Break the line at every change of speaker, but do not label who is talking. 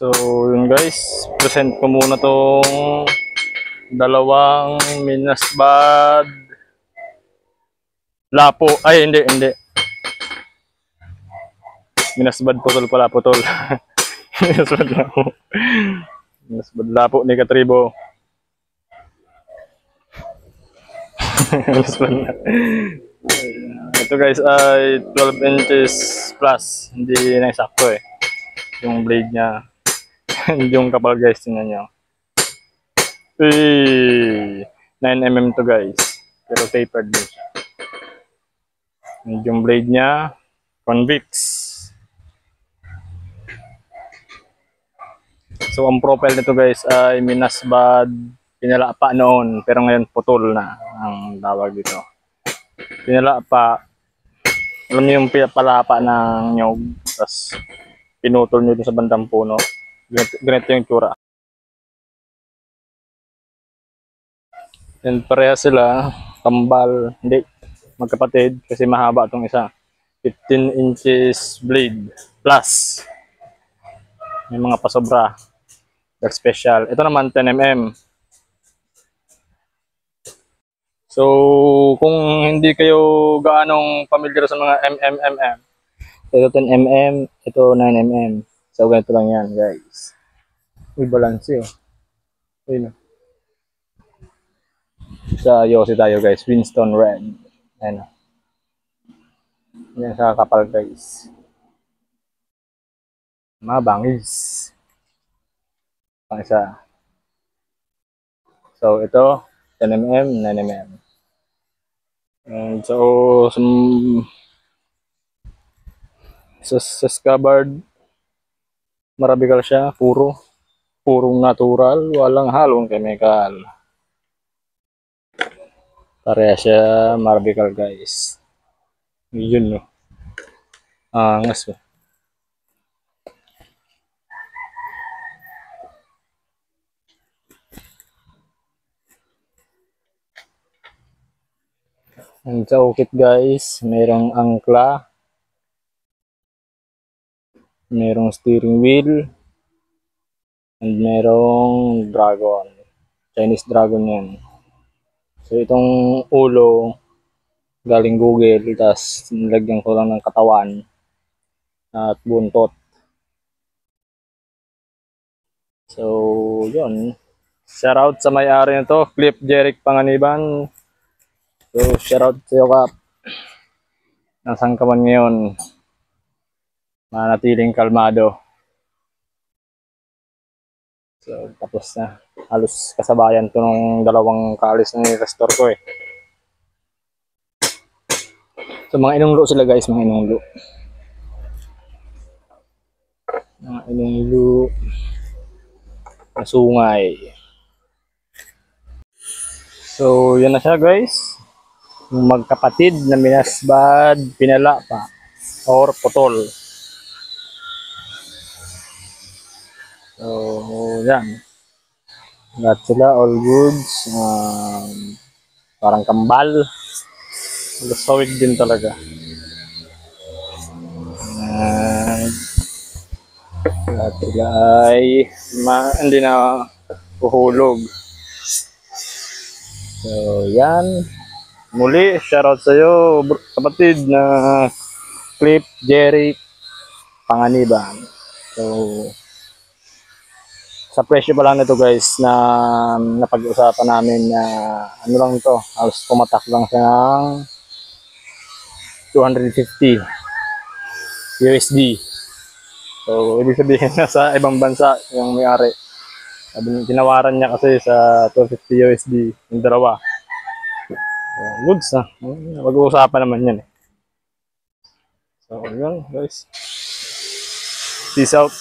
So, yun guys, present ko muna tong dalawang Minasbad Lapo. Ay, hindi. Minasbad putol pala, putol. Minasbad Lapo. Minasbad Lapo ni Katribo. Minasbad na. Ito guys ay 12 inches plus. Hindi na eksakto eh. Yung blade niya. Yung kapal guys, tingnan nyo. 9mm to guys. Pero tapered din siya. Yung blade niya, convex. So ang profile nito guys ay Minasbad Pinalapa noon. Pero ngayon putol na ang tawag dito. Pinalapa. Alam niyo yung palapa ng nyog. Tapos pinutol nyo dun sa bandang puno. Ganito yung tsura. And pareha sila, kambal, hindi, magkapatid kasi mahaba itong isa. 15 inches blade plus. May mga pasobra. Dark special. Ito naman 10mm. So, kung hindi kayo gaanong familiar sa mga mm, ito 10mm, ito 9mm. So, ganito lang yan, guys. May balance eh. Ayun. Sa Yossi tayo, guys. Winston Red. Ayan. Yan sa kapal, guys. Mabangis. Pang isa. So, ito, 10mm, 9mm. And so, sa scabbard, marabikal siya, purong natural, walang halong chemical. Pareha siya marabikal guys. Yun no. Angas oh. And sa ukit guys, merong angkla, merong steering wheel, and merong dragon. Chinese dragon yan. So itong ulo galing Google, tapos nilagyan ko lang ng katawan at buntot. So yun. Shoutout sa may-ari nito, Cliff Jeric Panganiban. So shoutout sa iyo Kap. Nasaan ka man ngayon? Manatiling kalmado. So tapos na. Halos kasabayan to ng dalawang kaalis na ni-restore ko eh. So mga inunglo sila guys, mga inunglo. Mga inunglo. Masungay. So yan na siya guys. Magkapatid na Minasbad Pinalapa or putol. So yan. Lahat sila all goods. Parang kambal. Sawig din talaga. Lahat sila ay hindi na uhulog. So yan. Muli, shoutout sa iyo kapatid na Cliff Jeric Panganiban. So sa presyo pa lang nito guys na napag-usapan namin na ano lang ito, halos pumatak lang siya ng 250 USD. So ibig sabihin na sa ibang bansa yung may-ari. Tinawaran niya kasi sa 250 USD yung dalawa. So, goods na. Mag-uusapan naman yan eh. So yun guys. Peace out.